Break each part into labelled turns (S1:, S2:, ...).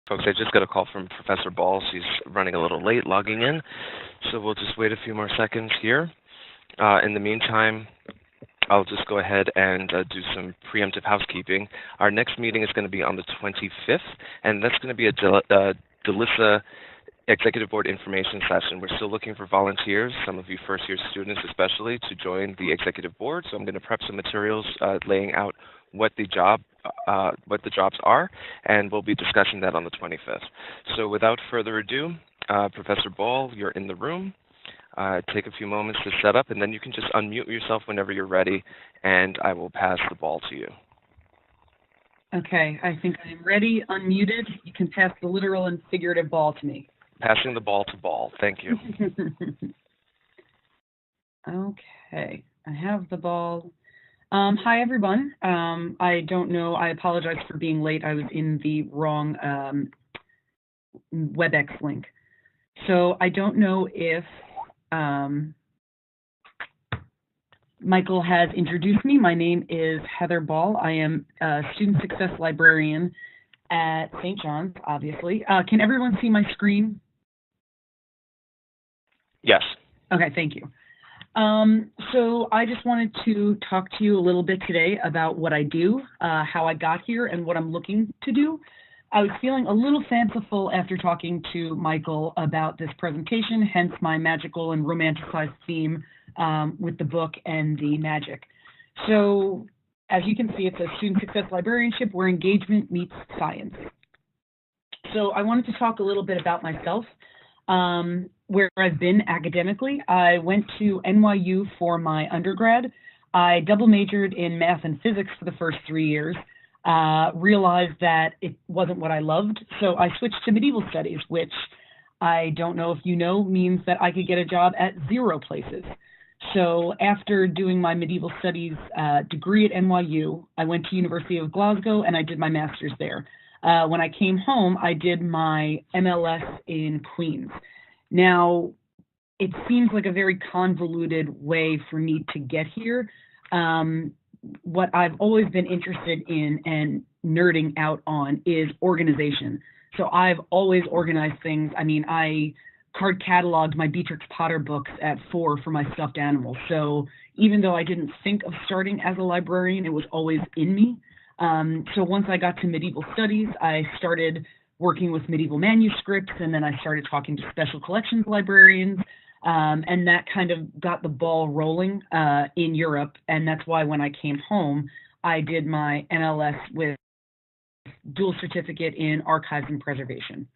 S1: Folks, I just got a call from Professor Ball. She's running a little late logging in, so we'll just wait a few more seconds here. In the meantime, I'll just go ahead and do some preemptive housekeeping. Our next meeting is going to be on the 25th, and that's going to be a DLISSA Executive Board information session. We're still looking for volunteers, some of you first-year students especially, to join the Executive Board. So I'm going to prep some materials laying out what the jobs are, and we'll be discussing that on the 25th. So without further ado, Professor Ball, you're in the room. Take a few moments to set up, and then you can just unmute yourself whenever you're ready, and I will pass the ball to you.
S2: Okay, I think I'm ready, unmuted. You can pass the literal and figurative ball to me.
S1: Passing the ball to Ball. Thank you.
S2: Okay, I have the ball. Hi, everyone. I don't know. I apologize for being late. I was in the wrong WebEx link. So I don't know if Michael has introduced me. My name is Heather Ball. I am a Student Success Librarian at St. John's, obviously. Can everyone see my screen?
S1: Yes.
S2: Okay, thank you. So I just wanted to talk to you a little bit today about what I do, how I got here, and what I'm looking to do. I was feeling a little fanciful after talking to Michael about this presentation, hence my magical and romanticized theme with the book and the magic. So as you can see, it's a Student Success Librarianship where engagement meets science. So I wanted to talk a little bit about myself. Where I've been academically. I went to NYU for my undergrad. I double majored in math and physics for the first 3 years, realized that it wasn't what I loved, so I switched to medieval studies, which I don't know if you know means that I could get a job at 0 places. So after doing my medieval studies degree at NYU, I went to University of Glasgow and I did my master's there. When I came home, I did my MLS in Queens. Now, it seems like a very convoluted way for me to get here. What I've always been interested in and nerding out on is organization. So I've always organized things. I mean, I card cataloged my Beatrix Potter books at 4 for my stuffed animals. So even though I didn't think of starting as a librarian, it was always in me. So once I got to medieval studies, I started working with medieval manuscripts, and then I started talking to special collections librarians, and that kind of got the ball rolling in Europe, and that's why when I came home, I did my MLS with dual certificate in archives and preservation.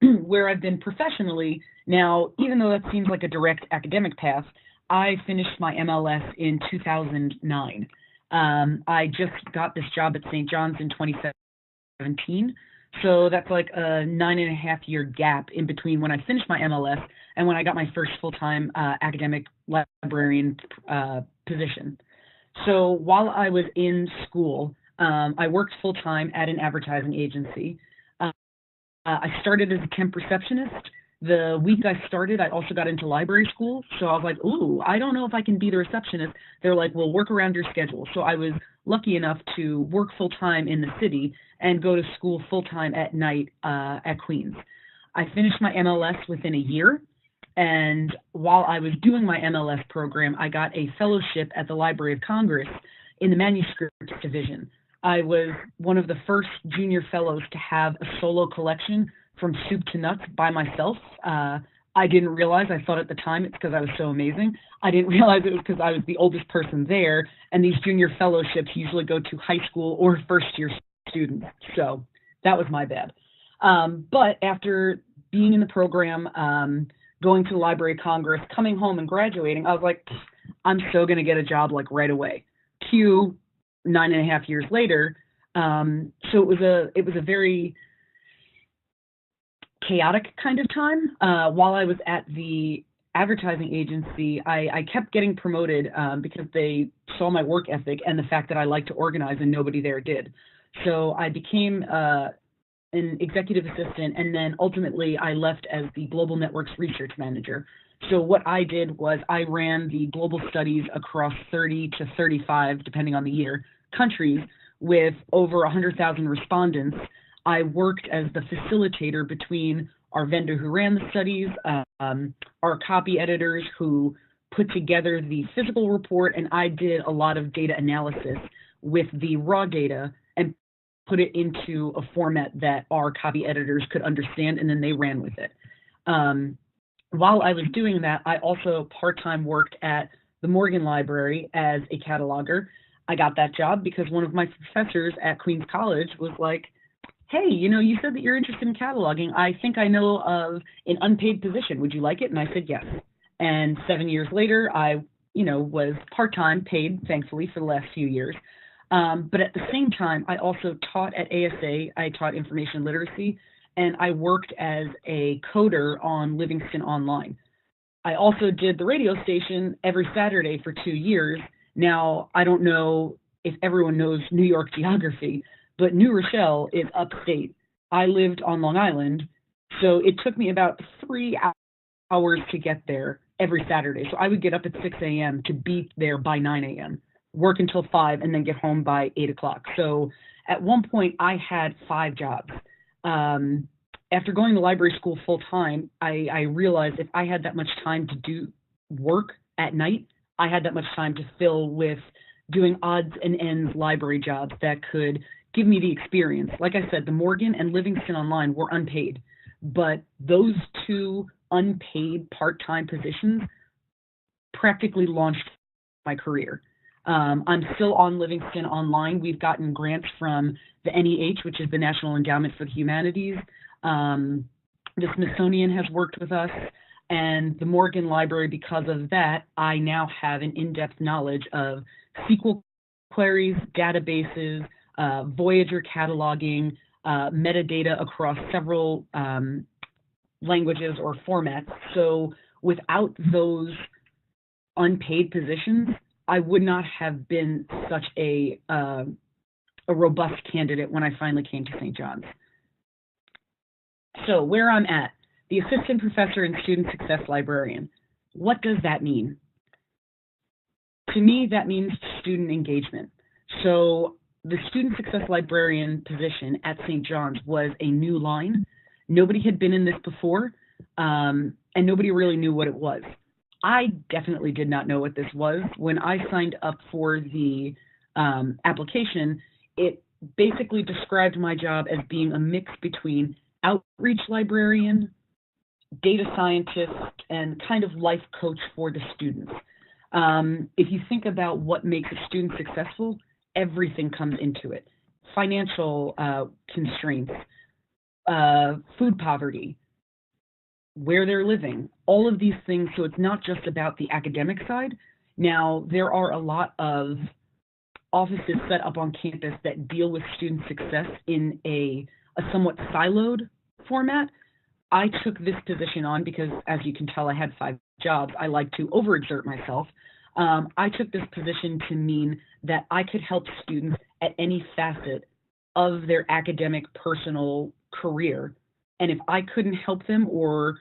S2: Where I've been professionally, now, even though that seems like a direct academic path, I finished my MLS in 2009. I just got this job at St. John's in 2017, so that's like a 9.5-year gap in between when I finished my MLS and when I got my first full-time academic librarian position. So while I was in school, I worked full-time at an advertising agency. I started as a temp receptionist. The week I started, I also got into library school. So I was like, ooh, I don't know if I can be the receptionist. They're like, well, work around your schedule. So I was lucky enough to work full-time in the city and go to school full-time at night at Queens. I finished my MLS within a year. And while I was doing my MLS program, I got a fellowship at the Library of Congress in the manuscript division. I was one of the first junior fellows to have a solo collection from soup to nuts by myself. I didn't realize, I thought at the time it's because I was so amazing. I didn't realize it was because I was the oldest person there, and these junior fellowships usually go to high school or first-year students. So that was my bad. But after being in the program, going to the Library of Congress, coming home and graduating, I was like, I'm so going to get a job like right away. Cue 9.5 years later. So it was a very chaotic kind of time. While I was at the advertising agency, I kept getting promoted because they saw my work ethic and the fact that I like to organize and nobody there did. So I became an executive assistant, and then ultimately I left as the Global Networks Research Manager. So what I did was I ran the global studies across 30 to 35, depending on the year, countries with over 100,000 respondents, I worked as the facilitator between our vendor who ran the studies, our copy editors who put together the physical report, and I did a lot of data analysis with the raw data and put it into a format that our copy editors could understand, and then they ran with it. While I was doing that, I also part-time worked at the Morgan Library as a cataloger. I got that job because one of my professors at Queens College was like, hey, you said that you're interested in cataloging. I think I know of an unpaid position. Would you like it? And I said yes. And 7 years later, I, was part-time, paid, thankfully, for the last few years. But at the same time, I also taught at ASA. I taught information literacy, and I worked as a coder on Livingston Online. I also did the radio station every Saturday for 2 years. Now, I don't know if everyone knows New York geography, but New Rochelle is upstate. I lived on Long Island, so it took me about 3 hours to get there every Saturday. So I would get up at 6 a.m. to be there by 9 a.m., work until 5, and then get home by 8 o'clock. So at one point, I had 5 jobs. After going to library school full time, I realized if I had that much time to do work at night, I had that much time to fill with doing odds and ends library jobs that could give me the experience. Like I said, the Morgan and Livingston Online were unpaid, but those 2 unpaid part-time positions practically launched my career. I'm still on Livingston Online. We've gotten grants from the NEH, which is the National Endowment for the Humanities. The Smithsonian has worked with us, and the Morgan Library. Because of that, I now have an in-depth knowledge of SQL queries, databases, Voyager cataloging, metadata across several languages or formats. So without those unpaid positions, I would not have been such a robust candidate when I finally came to St. John's. So where I'm at, the Assistant Professor and Student Success Librarian. What does that mean? To me, that means student engagement. So the Student Success Librarian position at St. John's was a new line. Nobody had been in this before, and nobody really knew what it was. I definitely did not know what this was. When I signed up for the application, it basically described my job as being a mix between outreach librarian, data scientist, and kind of life coach for the students. If you think about what makes a student successful, everything comes into it. Financial constraints, food poverty, where they're living, all of these things. So it's not just about the academic side. Now, there are a lot of offices set up on campus that deal with student success in a somewhat siloed format. I took this position on because, as you can tell, I had 5 jobs. I like to overexert myself. I took this position to mean that I could help students at any facet of their academic, personal career. And if I couldn't help them or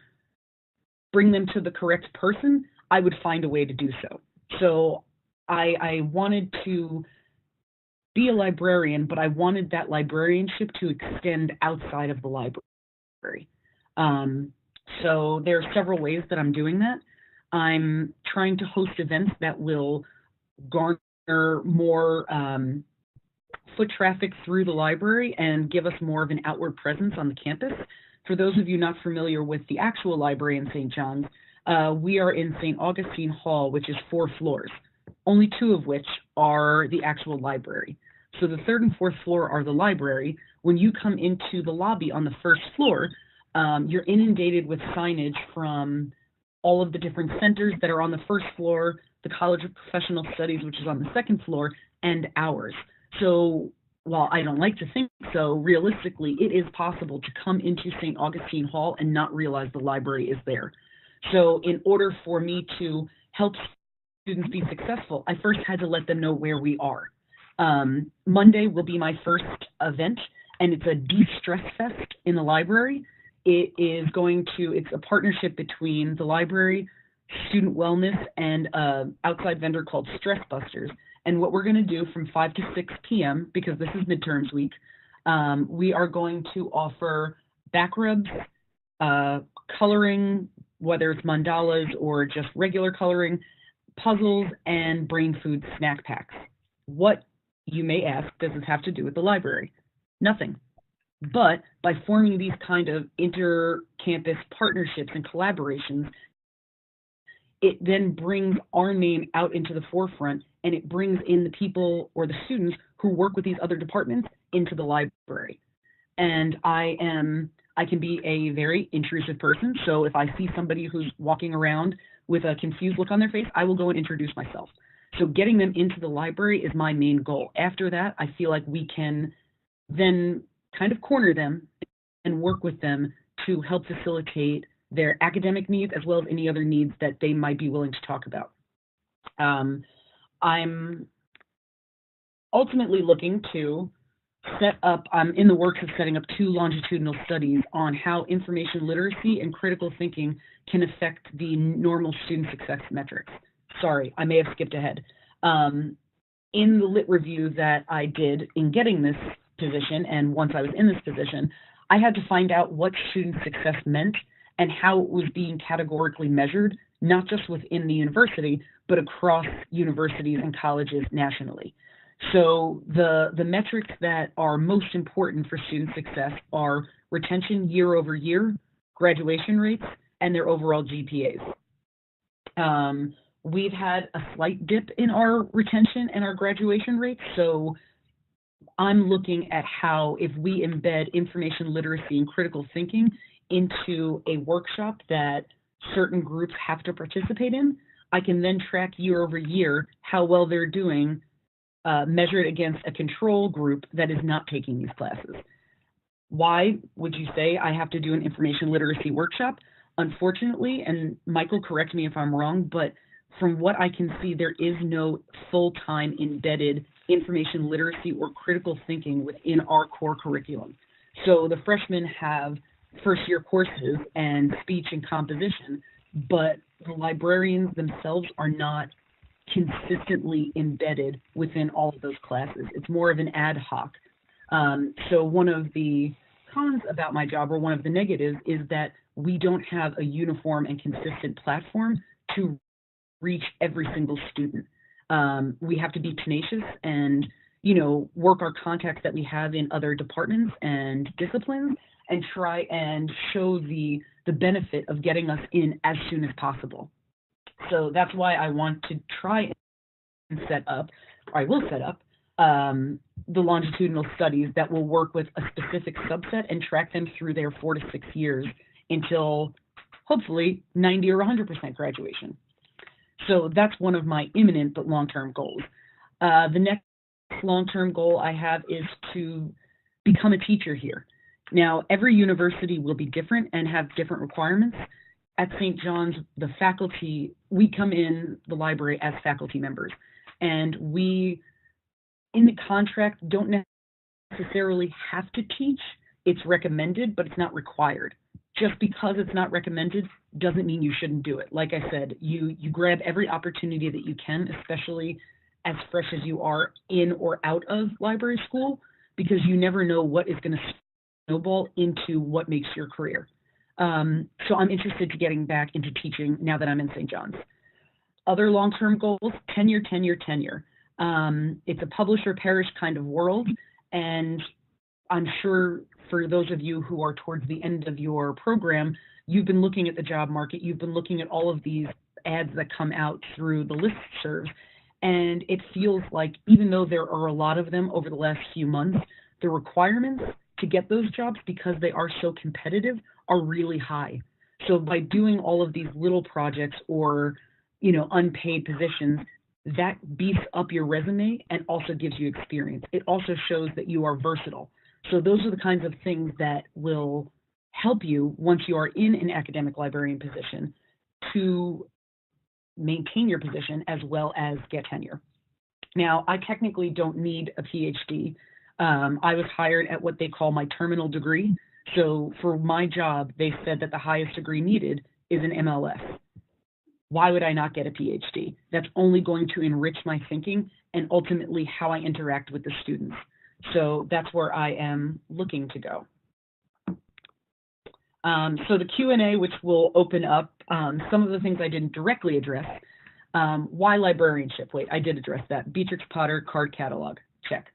S2: bring them to the correct person, I would find a way to do so. So I wanted to be a librarian, but I wanted that librarianship to extend outside of the library. So there are several ways that I'm doing that. I'm trying to host events that will garner more foot traffic through the library and give us more of an outward presence on the campus. For those of you not familiar with the actual library in St. John's, we are in St. Augustine Hall, which is 4 floors, only 2 of which are the actual library. So the 3rd and 4th floor are the library. When you come into the lobby on the 1st floor, you're inundated with signage from all of the different centers that are on the 1st floor, the College of Professional Studies, which is on the 2nd floor, and ours. So while I don't like to think so, realistically, it is possible to come into St. Augustine Hall and not realize the library is there. So in order for me to help students be successful, I first had to let them know where we are. Monday will be my first event, and it's a de-stress fest in the library. It's a partnership between the library, student wellness, and an outside vendor called Stress Busters. And what we're going to do from 5 to 6 p.m., because this is midterms week, we are going to offer back rubs, coloring, whether it's mandalas or just regular coloring, puzzles, and brain food snack packs. What, you may ask, does this have to do with the library? Nothing. But by forming these kind of inter-campus partnerships and collaborations, it then brings our name out into the forefront, and it brings in the people or the students who work with these other departments into the library. And I can be a very intrusive person, so if I see somebody who's walking around with a confused look on their face, I will go and introduce myself. So getting them into the library is my main goal. After that, I feel like we can then kind of corner them and work with them to help facilitate their academic needs as well as any other needs that they might be willing to talk about. I'm ultimately looking to I'm in the works of setting up 2 longitudinal studies on how information literacy and critical thinking can affect the normal student success metrics. Sorry, I may have skipped ahead. In the lit review that I did in getting this position, and once I was in this position, I had to find out what student success meant and how it was being categorically measured, not just within the university, but across universities and colleges nationally. So the metrics that are most important for student success are retention year over year, graduation rates, and their overall GPAs. We've had a slight dip in our retention and our graduation rates, so I'm looking at how, if we embed information literacy and critical thinking into a workshop that certain groups have to participate in, I can then track year over year how well they're doing, measured against a control group that is not taking these classes. Why would you say I have to do an information literacy workshop? Unfortunately, and Michael, correct me if I'm wrong, but from what I can see, there is no full-time embedded information literacy or critical thinking within our core curriculum. So the freshmen have first-year courses and speech and composition, but the librarians themselves are not consistently embedded within all of those classes. It's more of an ad hoc. So one of the cons about my job, or one of the negatives, is that we don't have a uniform and consistent platform to reach every single student. We have to be tenacious and, work our contacts that we have in other departments and disciplines and try and show the benefit of getting us in as soon as possible. So that's why I want to try and set up, or I will set up, the longitudinal studies that will work with a specific subset and track them through their 4 to 6 years until hopefully 90 or 100% graduation. So that's one of my imminent but long-term goals. The next long-term goal I have is to become a teacher here. Now, every university will be different and have different requirements. At St. John's, the faculty, we come in the library as faculty members, and we, in the contract, don't necessarily have to teach. It's recommended, but it's not required. Just because it's not recommended doesn't mean you shouldn't do it. Like I said, you grab every opportunity that you can, especially as fresh as you are in or out of library school, because you never know what is going to snowball into what makes your career. So I'm interested to getting back into teaching now that I'm in St. John's. Other long-term goals, tenure. It's a publisher parish kind of world, and I'm sure for those of you who are towards the end of your program, you've been looking at the job market, you've been looking at all of these ads that come out through the listservs, and it feels like even though there are a lot of them over the last few months, the requirements to get those jobs, because they are so competitive, are really high. So by doing all of these little projects or, unpaid positions, that beefs up your resume and also gives you experience. It also shows that you are versatile. So those are the kinds of things that will help you once you are in an academic librarian position to maintain your position as well as get tenure. Now, I technically don't need a PhD. I was hired at what they call my terminal degree. So for my job, they said that the highest degree needed is an MLS. why would I not get a PhD? That's only going to enrich my thinking and ultimately how I interact with the students. So that's where I am looking to go. So the Q&A, which will open up some of the things I didn't directly address. Why librarianship? Wait, I did address that. Beatrix Potter card catalog, check.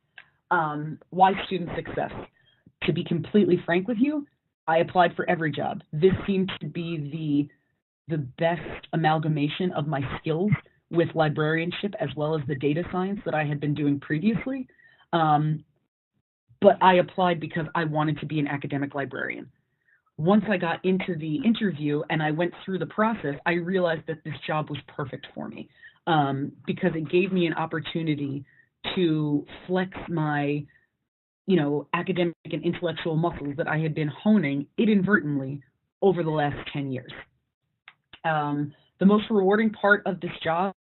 S2: Why student success? To be completely frank with you, I applied for every job. This seemed to be the best amalgamation of my skills with librarianship as well as the data science that I had been doing previously. But I applied because I wanted to be an academic librarian. Once I got into the interview and I went through the process, I realized that this job was perfect for me because it gave me an opportunity to flex my, academic and intellectual muscles that I had been honing inadvertently over the last 10 years. The most rewarding part of this job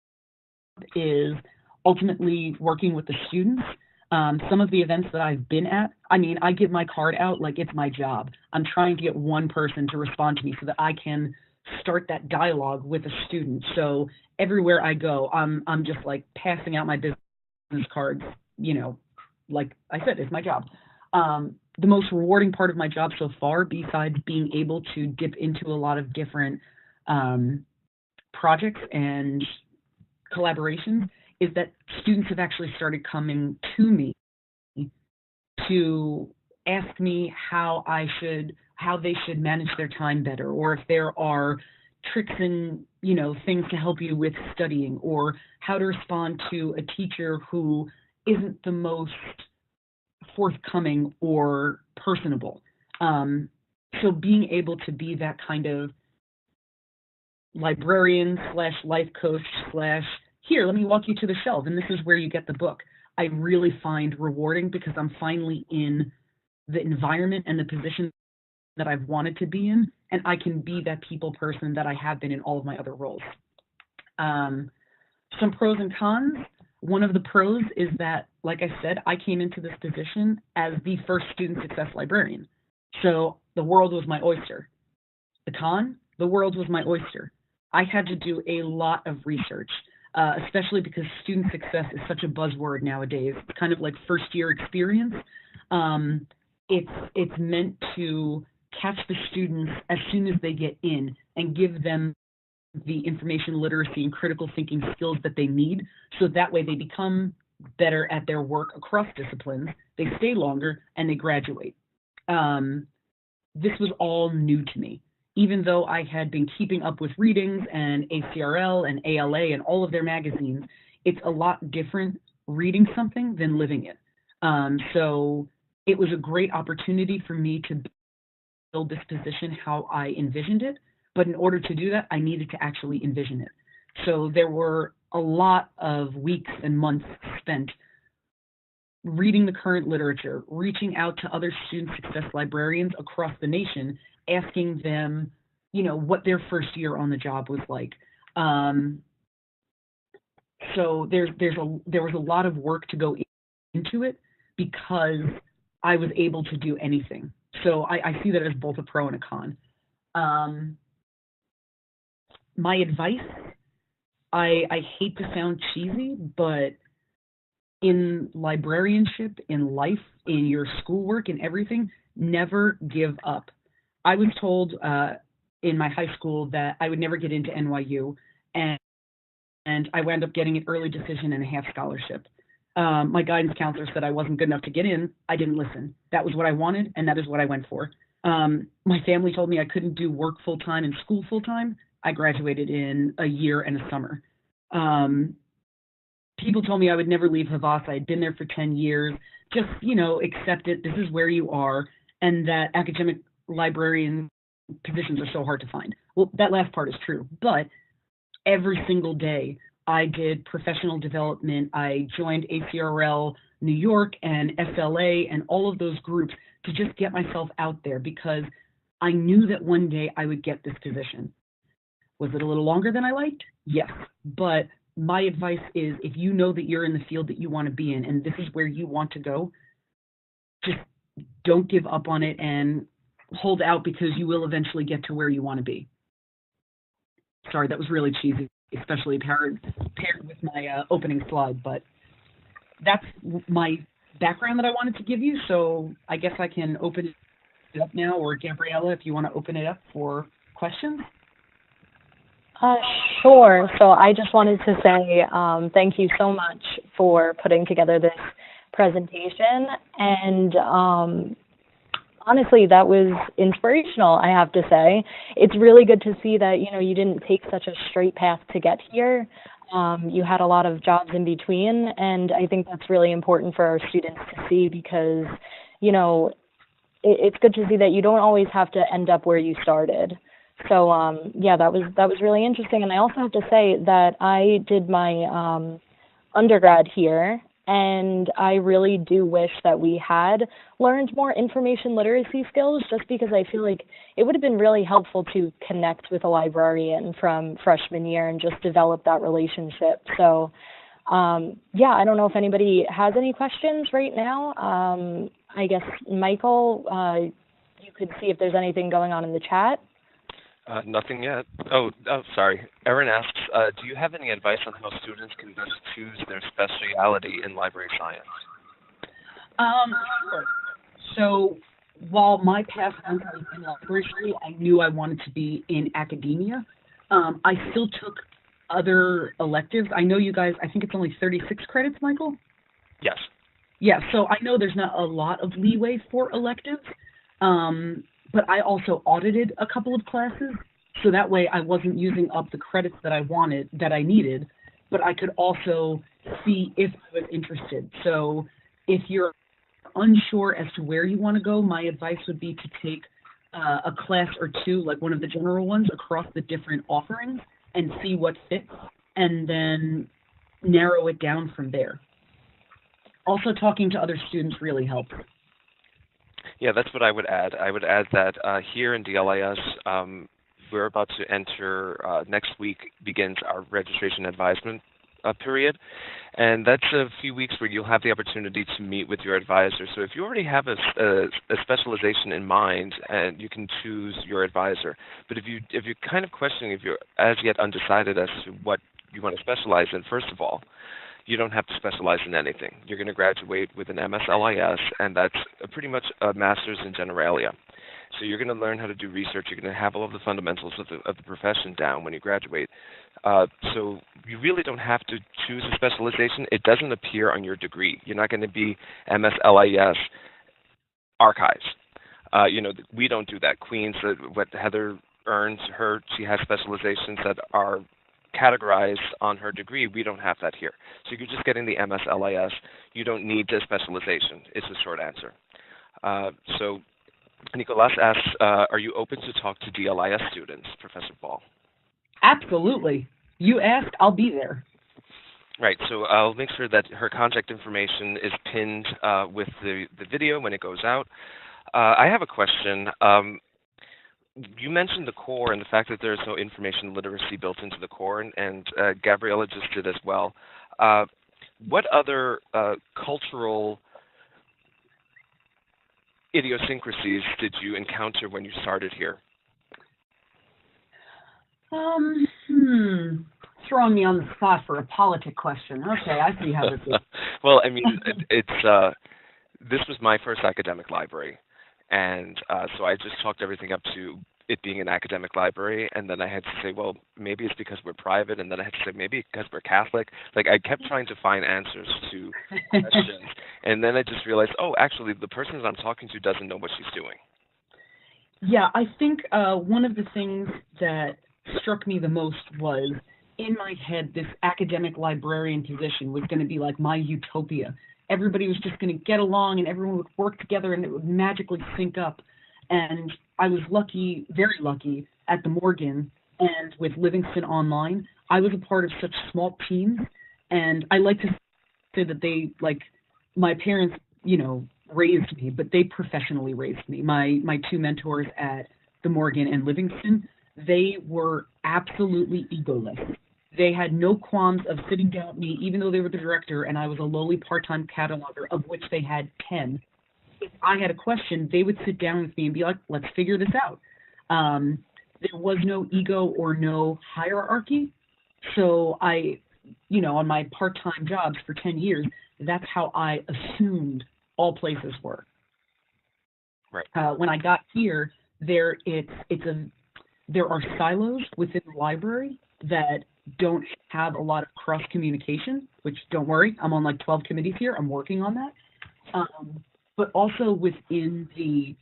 S2: is ultimately working with the students. Some of the events that I've been at, I give my card out like it's my job. I'm trying to get one person to respond to me so that I can start that dialogue with a student. So everywhere I go, I'm just like passing out my business cards, like I said, it's my job. The most rewarding part of my job so far, besides being able to dip into a lot of different projects and collaborations, is that students have actually started coming to me to ask me how they should manage their time better, or if there are tricks and things to help you with studying, or how to respond to a teacher who isn't the most forthcoming or personable. So being able to be that kind of librarian / life coach / here, let me walk you to the shelf, and this is where you get the book, I really find rewarding because I'm finally in the environment and the position that I've wanted to be in, and I can be that people person that I have been in all of my other roles. Some pros and cons. One of the pros is that, like I said, I came into this position as the first student success librarian. So the world was my oyster. The con, the world was my oyster. I had to do a lot of research, especially because student success is such a buzzword nowadays. It's kind of like first year experience. It's meant to catch the students as soon as they get in and give them the information literacy and critical thinking skills that they need, so that way they become better at their work across disciplines, they stay longer, and they graduate. This was all new to me. Even though I had been keeping up with readings and ACRL and ALA and all of their magazines, it's a lot different reading something than living it. So it was a great opportunity for me to build this position how I envisioned it. But in order to do that, I needed to actually envision it. So there were a lot of weeks and months spent reading the current literature, reaching out to other student success librarians across the nation, asking them, what their first year on the job was like. So there was a lot of work to go into it because I was able to do anything. So I see that as both a pro and a con. My advice, I hate to sound cheesy, but in librarianship, in life, in your schoolwork, and everything, never give up. I was told in my high school that I would never get into NYU, and I wound up getting an early decision and a half scholarship. My guidance counselor said I wasn't good enough to get in. I didn't listen. That was what I wanted, and that is what I went for. My family told me I couldn't do work full-time and school full-time. I graduated in a year and a summer. People told me I would never leave Havas. I had been there for 10 years. Just, accept it. This is where you are. And that academic librarian positions are so hard to find. Well, that last part is true. But every single day I did professional development. I joined ACRL New York and SLA and all of those groups to just get myself out there because I knew that one day I would get this position. Was it a little longer than I liked? Yes. But my advice is, if you know that you're in the field that you want to be in and this is where you want to go, just don't give up on it and hold out, because you will eventually get to where you want to be. Sorry, that was really cheesy, especially paired with my opening slide, but that's my background that I wanted to give you, so I guess I can open it up now, or Gabriella, if you want to open it up for questions.
S3: Sure. So I just wanted to say thank you so much for putting together this presentation, and honestly, that was inspirational, I have to say. It's really good to see that, you didn't take such a straight path to get here. You had a lot of jobs in between, and I think that's really important for our students to see because, it's good to see that you don't always have to end up where you started. So, yeah, that was really interesting. And I also have to say that I did my undergrad here, and I really do wish that we had learned more information literacy skills, just because I feel like it would have been really helpful to connect with a librarian from freshman year and just develop that relationship. So, yeah, I don't know if anybody has any questions right now. I guess, Michael, you could see if there's anything going on in the chat.
S1: Nothing yet. Oh, sorry. Erin asks, do you have any advice on how students can best choose their specialty in library science?
S2: Sure. So while my past was in library, I knew I wanted to be in academia. I still took other electives. I know you guys, I think it's only 36 credits, Michael?
S1: Yes.
S2: Yeah, so I know there's not a lot of leeway for electives. But I also audited a couple of classes, so that way I wasn't using up the credits that I needed, but I could also see if I was interested. So if you're unsure as to where you want to go, my advice would be to take a class or two, like one of the general ones, across the different offerings and see what fits, and then narrow it down from there. Also, talking to other students really helps.
S1: Yeah, that's what I would add. I would add that here in DLIS, we're about to enter, next week begins our registration advisement period, and that's a few weeks where you'll have the opportunity to meet with your advisor. So if you already have a specialization in mind, and you can choose your advisor. But if you're kind of questioning, if you're as yet undecided as to what you want to specialize in, first of all, you don't have to specialize in anything. You're going to graduate with an MSLIS, and that's pretty much a master's in generalia. So you're going to learn how to do research. You're going to have all of the fundamentals of the profession down when you graduate. So you really don't have to choose a specialization. It doesn't appear on your degree. You're not going to be MSLIS archives. We don't do that. Queens, what Heather earns, she has specializations that are categorized on her degree. We don't have that here. So you're just getting the MSLIS. You don't need the specialization. It's a short answer. So Nicolas asks, are you open to talk to DLIS students, Professor Ball?
S2: Absolutely. You asked, I'll be there.
S1: Right, so I'll make sure that her contact information is pinned with the video when it goes out. I have a question. You mentioned the core and the fact that there's no information literacy built into the core, and Gabriella just did as well. What other cultural idiosyncrasies did you encounter when you started here?
S2: Throwing me on the spot for a politic question. Okay, I see how this is.
S1: Well, I mean, this was my first academic library. And so I just chalked everything up to it being an academic library, and then I had to say, well, maybe it's because we're private, and then I had to say, maybe because we're Catholic. Like, I kept trying to find answers to questions, and then I just realized, oh, actually, the person that I'm talking to doesn't know what she's doing.
S2: Yeah, I think one of the things that struck me the most was, in my head, this academic librarian position was going to be like my utopia. Everybody was just going to get along and everyone would work together and it would magically sync up. And I was lucky, very lucky, at the Morgan and with Livingston Online. I was a part of such small teams, and I like to say that they, like, my parents, raised me, but they professionally raised me. My two mentors at the Morgan and Livingston, they were absolutely egoless. They had no qualms of sitting down with me, even though they were the director and I was a lowly part-time cataloger, of which they had 10. If I had a question, they would sit down with me and be like, let's figure this out. there was no ego or no hierarchy. So I, on my part-time jobs for 10 years, that's how I assumed all places were.
S1: Right.
S2: When I got here, there are silos within the library that don't have a lot of cross communication. Which, don't worry, I'm on like 12 committees here. I'm working on that. But also within the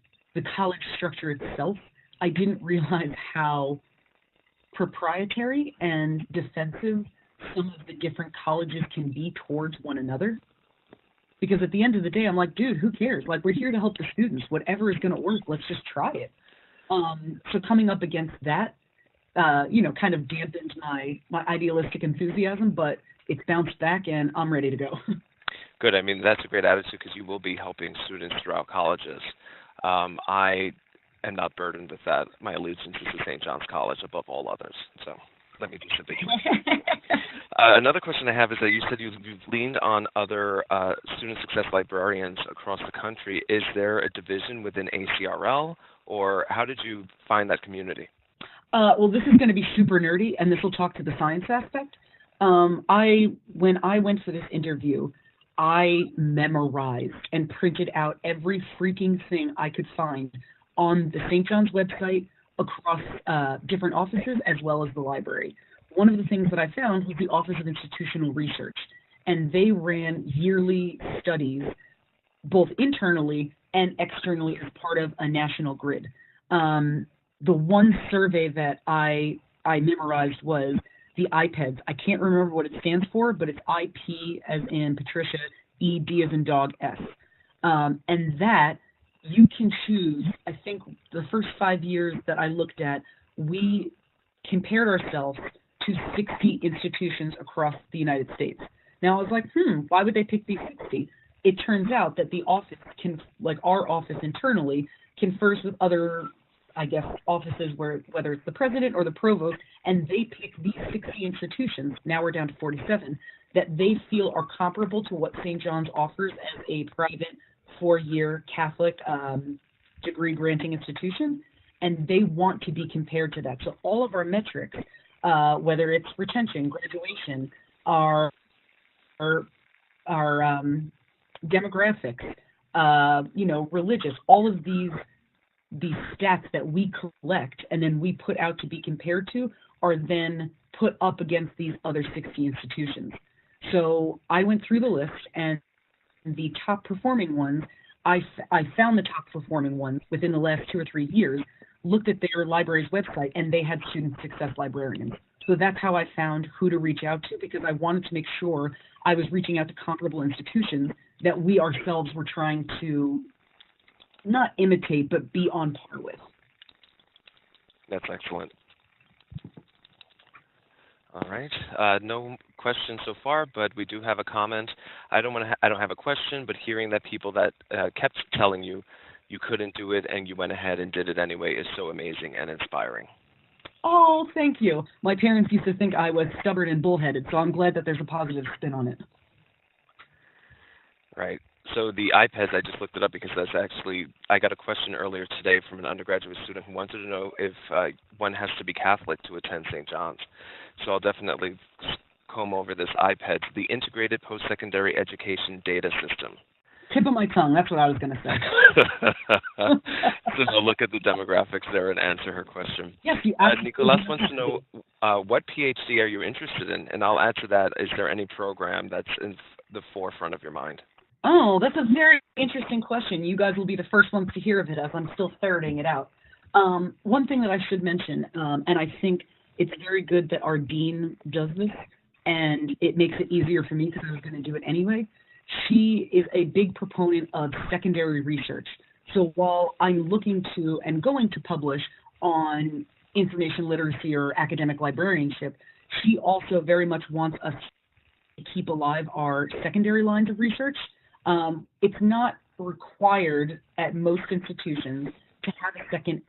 S2: college structure itself, I didn't realize how proprietary and defensive some of the different colleges can be towards one another. Because at the end of the day, I'm like, dude, who cares? Like, we're here to help the students. Whatever is going to work, let's just try it. So coming up against that, kind of dampened my idealistic enthusiasm, but it's bounced back and I'm ready to go.
S1: Good. I mean, that's a great attitude because you will be helping students throughout colleges. I am not burdened with that. My allegiance is to St. John's College above all others. So let me be ambiguous. Another question I have is that you said you've leaned on other student success librarians across the country. Is there a division within ACRL, or how did you find that community?
S2: Well, this is going to be super nerdy, and this will talk to the science aspect. When I went for this interview, I memorized and printed out every freaking thing I could find on the St. John's website across different offices as well as the library. One of the things that I found was the Office of Institutional Research, and they ran yearly studies both internally and externally as part of a national grid. The one survey that I memorized was the IPEDS. I can't remember what it stands for, but it's IP as in Patricia, ED as in dog, S. And that you can choose, I think the first 5 years that I looked at, we compared ourselves to 60 institutions across the United States. Now I was like, why would they pick these 60? It turns out that the office our office internally confers with other, I guess, offices whether it's the president or the provost, and they pick these 60 institutions, now we're down to 47, that they feel are comparable to what St. John's offers as a private 4-year Catholic degree granting institution, and they want to be compared to that. So all of our metrics, whether it's retention, graduation, our demographics, religious, all of these stats that we collect and then we put out to be compared to are then put up against these other 60 institutions. So I went through the list, and the top performing ones, I found the top performing ones within the last 2 or 3 years, looked at their library's website, and they had Student Success Librarians. So that's how I found who to reach out to, because I wanted to make sure I was reaching out to comparable institutions that we ourselves were trying to not imitate, but be on par with.
S1: That's excellent. All right. No questions so far, but we do have a comment. I don't have a question, but hearing that people that kept telling you you couldn't do it and you went ahead and did it anyway is so amazing and inspiring.
S2: Oh, thank you. My parents used to think I was stubborn and bullheaded, so I'm glad that there's a positive spin on it.
S1: Right. So the iPads, I just looked it up because I got a question earlier today from an undergraduate student who wanted to know if one has to be Catholic to attend St. John's. So I'll definitely comb over this iPad, the Integrated Post-Secondary Education Data System.
S2: Tip of my tongue, that's what I was going to say.
S1: So I'll look at the demographics there and answer her question.
S2: Yes, you absolutely.
S1: Nicolas wants to know what PhD are you interested in? And I'll add to that, is there any program that's in the forefront of your mind?
S2: Oh, that's a very interesting question. You guys will be the first ones to hear of it as I'm still ferreting it out. One thing that I should mention, and I think it's very good that our dean does this, and it makes it easier for me because I was going to do it anyway. She is a big proponent of secondary research. So while I'm looking to and going to publish on information literacy or academic librarianship, she also very much wants us to keep alive our secondary lines of research. It's not required at most institutions to have a second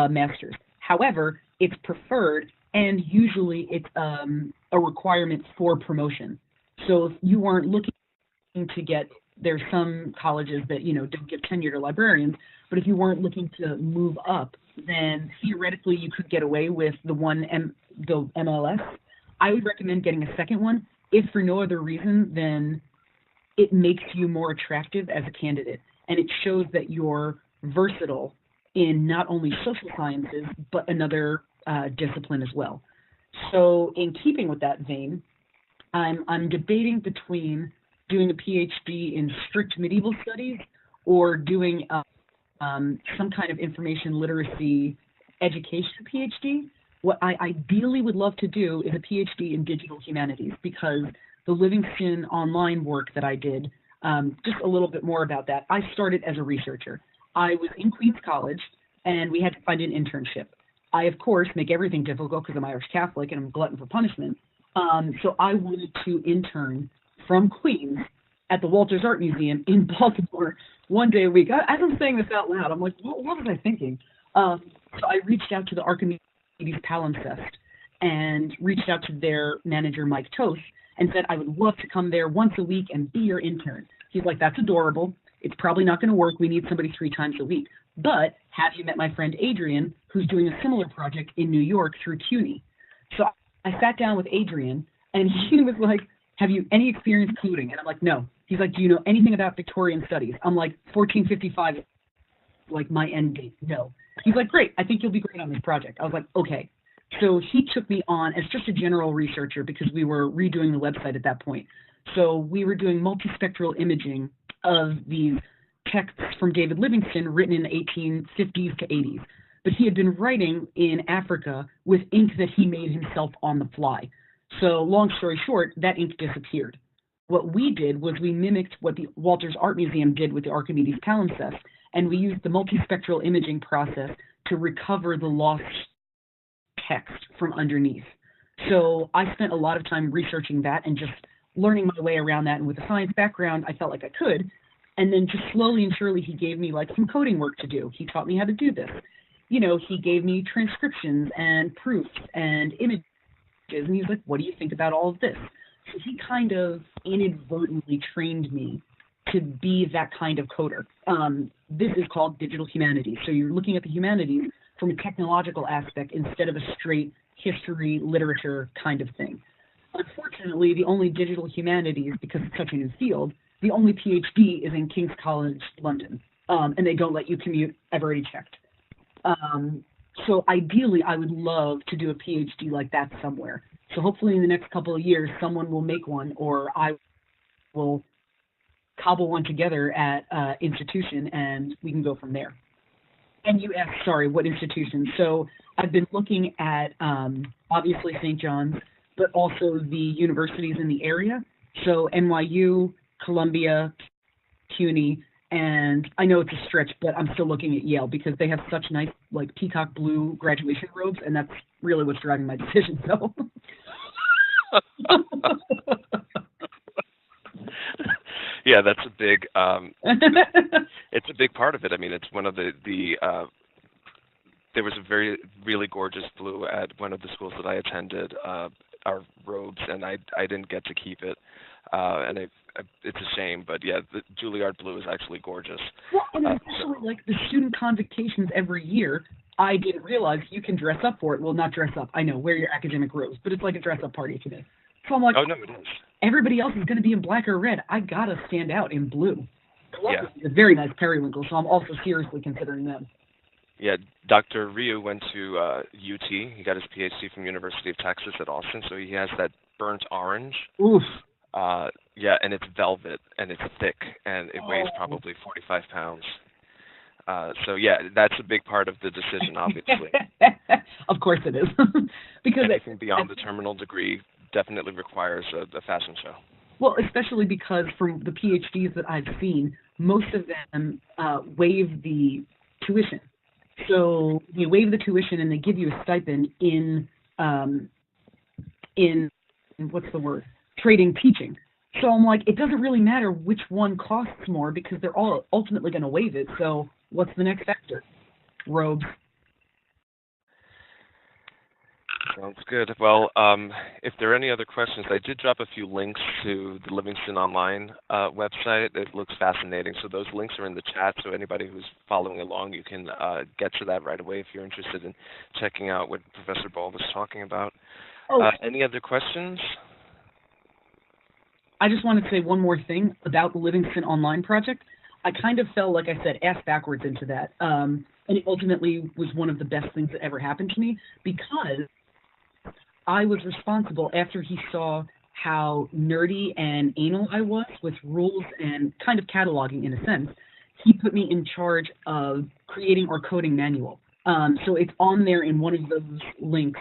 S2: master's. However, it's preferred, and usually it's a requirement for promotion. So if you aren't looking to get, there's some colleges that, don't give tenure to librarians, but if you weren't looking to move up, then theoretically you could get away with the MLS. I would recommend getting a second one, if for no other reason than it makes you more attractive as a candidate, and it shows that you're versatile in not only social sciences, but another discipline as well. So in keeping with that vein, I'm debating between doing a PhD in strict medieval studies or doing some kind of information literacy education PhD. What I ideally would love to do is a PhD in digital humanities, because the Livingston online work that I did, just a little bit more about that. I started as a researcher. I was in Queens College, and we had to find an internship. I, of course, make everything difficult because I'm Irish Catholic and I'm a glutton for punishment. So I wanted to intern from Queens at the Walters Art Museum in Baltimore 1 day a week. As I'm saying this out loud, I'm like, what was I thinking? So I reached out to the Archimedes Palimpsest and reached out to their manager, Mike Toth, and said, I would love to come there once a week and be your intern. He's like, that's adorable. It's probably not going to work. We need somebody 3 times a week. But have you met my friend Adrian, who's doing a similar project in New York through CUNY? So I sat down with Adrian, and he was like, have you any experience coding? And I'm like, no. He's like, do you know anything about Victorian studies? I'm like, 1455 is like my end date. No. He's like, great. I think you'll be great on this project. I was like, okay. So he took me on as just a general researcher because we were redoing the website at that point. So we were doing multispectral imaging of these texts from David Livingstone written in the 1850s to 80s. But he had been writing in Africa with ink that he made himself on the fly. So long story short, that ink disappeared. What we did was we mimicked what the Walters Art Museum did with the Archimedes Palimpsest, and we used the multispectral imaging process to recover the lost text from underneath. So I spent a lot of time researching that and just learning my way around that. And with a science background, I felt like I could. And then just slowly and surely, he gave me like some coding work to do. He taught me how to do this. You know, he gave me transcriptions and proofs and images. And he's like, what do you think about all of this? So he kind of inadvertently trained me to be that kind of coder. This is called digital humanities. So you're looking at the humanities from a technological aspect instead of a straight history, literature kind of thing. Unfortunately, the only digital humanities, because it's such a new field, the only PhD is in King's College, London, and they don't let you commute. I've already checked. So ideally, I would love to do a PhD like that somewhere. So hopefully in the next couple of years, someone will make one, or I will cobble one together at institution, and we can go from there. And you asked, sorry, what institution? So I've been looking at, obviously, St. John's, but also the universities in the area. So NYU, Columbia, CUNY, and I know it's a stretch, but I'm still looking at Yale because they have such nice, like, peacock blue graduation robes, and that's really what's driving my decision, so.
S1: Yeah, that's a big, it's a big part of it. I mean, it's one of there was a really gorgeous blue at one of the schools that I attended, our robes, and I didn't get to keep it. And it's a shame, but yeah, the Juilliard blue is actually gorgeous.
S2: Well, and especially like the student convocations every year, I didn't realize you can dress up for it. Well, not dress up. I know, wear your academic robes, but it's like a dress-up party to me. So I'm like,
S1: oh no, it is.
S2: Everybody else is going to be in black or red. I gotta stand out in blue.
S1: Yeah.
S2: It's a very nice periwinkle, so I'm also seriously considering them.
S1: Yeah, Dr. Ryu went to UT. He got his PhD from University of Texas at Austin, so he has that burnt orange.
S2: Oof.
S1: Yeah, and it's velvet, and it's thick, and it weighs probably 45 pounds. So yeah, that's a big part of the decision, obviously.
S2: Of course it is. Because
S1: anything beyond the terminal degree definitely requires a fashion show.
S2: Well, especially because from the PhDs that I've seen, most of them waive the tuition. So they waive the tuition and they give you a stipend in what's the word? Trading teaching. So I'm like, it doesn't really matter which one costs more because they're all ultimately going to waive it. So what's the next factor? Robes.
S1: Sounds good. Well, if there are any other questions, I did drop a few links to the Livingston Online website. It looks fascinating. So those links are in the chat, so anybody who's following along, you can get to that right away if you're interested in checking out what Professor Ball was talking about. Any other questions?
S2: I just wanted to say one more thing about the Livingston Online project. I kind of fell, like I said, ass backwards into that. And it ultimately was one of the best things that ever happened to me, because I was responsible, after he saw how nerdy and anal I was with rules and kind of cataloging in a sense, he put me in charge of creating our coding manual. So it's on there in one of those links.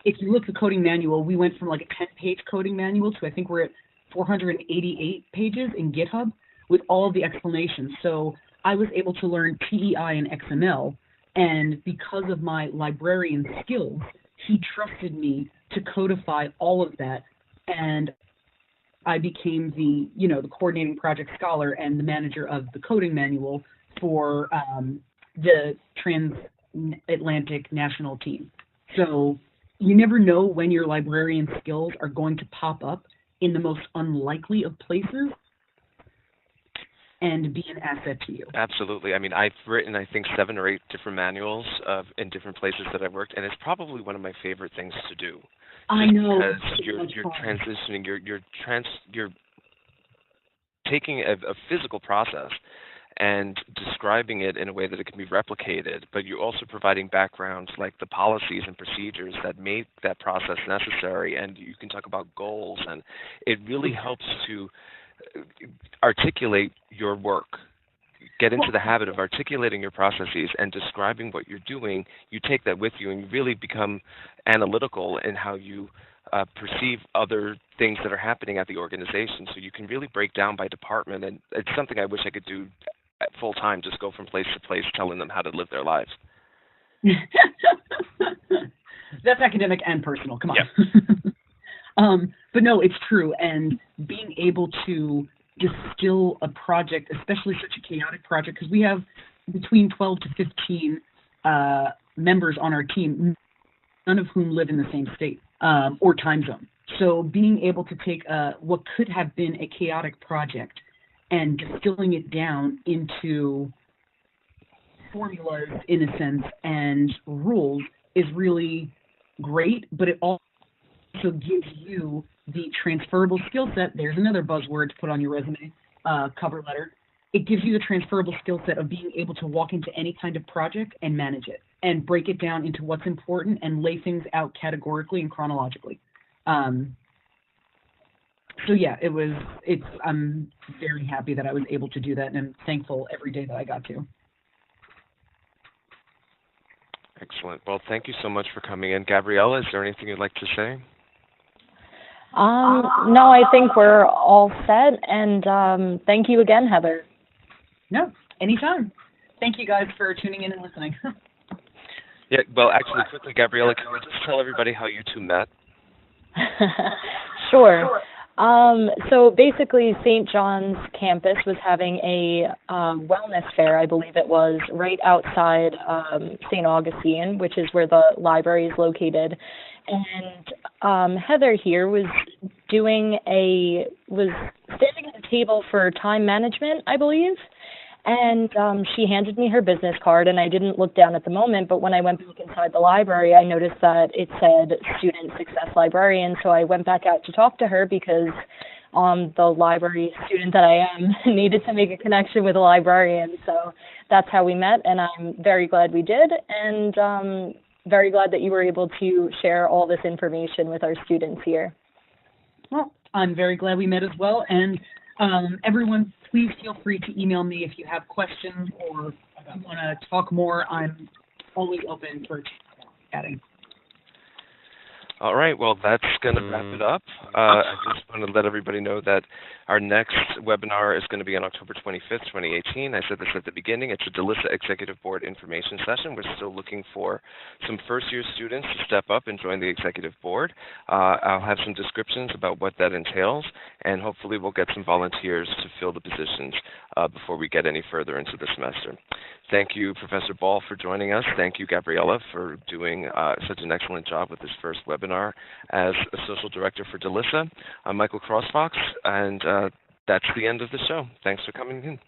S2: If you look at the coding manual, we went from like a 10-page coding manual to I think we're at 488 pages in GitHub with all the explanations. So I was able to learn PEI and XML, and because of my librarian skills, he trusted me to codify all of that, and I became the, the coordinating project scholar and the manager of the coding manual for the Transatlantic national team. So you never know when your librarian skills are going to pop up in the most unlikely of places and be an asset to you.
S1: Absolutely. I mean, I've written, I think, 7 or 8 different manuals in different places that I've worked, and it's probably one of my favorite things to do.
S2: I know.
S1: Because you're transitioning, you're taking a physical process and describing it in a way that it can be replicated, but you're also providing backgrounds like the policies and procedures that make that process necessary, and you can talk about goals, and it really helps to articulate your work. Get into the habit of articulating your processes and describing what you're doing. You take that with you, and you really become analytical in how you perceive other things that are happening at the organization. So you can really break down by department, and it's something I wish I could do full time, just go from place to place telling them how to live their lives.
S2: That's academic and personal, come on.
S1: Yeah.
S2: But no, it's true, and being able to distill a project, especially such a chaotic project, because we have between 12 to 15 members on our team, none of whom live in the same state or time zone. So being able to take what could have been a chaotic project and distilling it down into formulas, in a sense, and rules is really great, but it also gives you the transferable skill set. There's another buzzword to put on your resume, cover letter. It gives you the transferable skill set of being able to walk into any kind of project and manage it and break it down into what's important and lay things out categorically and chronologically. So yeah, I'm very happy that I was able to do that, and I'm thankful every day that I got to.
S1: Excellent. Well, thank you so much for coming in. Gabriella, is there anything you'd like to say?
S3: No, I think we're all set, and thank you again, Heather.
S2: No, anytime. Thank you guys for tuning in and listening.
S1: Yeah, well, actually, quickly, Gabriella, can you just tell everybody how you two met?
S3: Sure. So basically, St. John's campus was having a wellness fair, I believe it was, right outside St. Augustine, which is where the library is located. And Heather here was standing at a table for time management, I believe. And she handed me her business card, and I didn't look down at the moment, but when I went back inside the library, I noticed that it said Student Success Librarian, so I went back out to talk to her because the library student that I am needed to make a connection with a librarian. So that's how we met, and I'm very glad we did, and very glad that you were able to share all this information with our students here.
S2: Well, I'm very glad we met as well, and everyone, please feel free to email me if you have questions or if you want to talk more. I'm always open for chatting.
S1: All right, well, that's going to wrap it up. I just want to let everybody know that our next webinar is going to be on October 25th, 2018. I said this at the beginning. It's a DLISSA Executive Board information session. We're still looking for some first-year students to step up and join the Executive Board. I'll have some descriptions about what that entails, and hopefully we'll get some volunteers to fill the positions before we get any further into the semester. Thank you, Professor Ball, for joining us. Thank you, Gabriella, for doing such an excellent job with this first webinar as Social Director for DLISSA. I'm Michael Crossfox, and that's the end of the show. Thanks for coming in.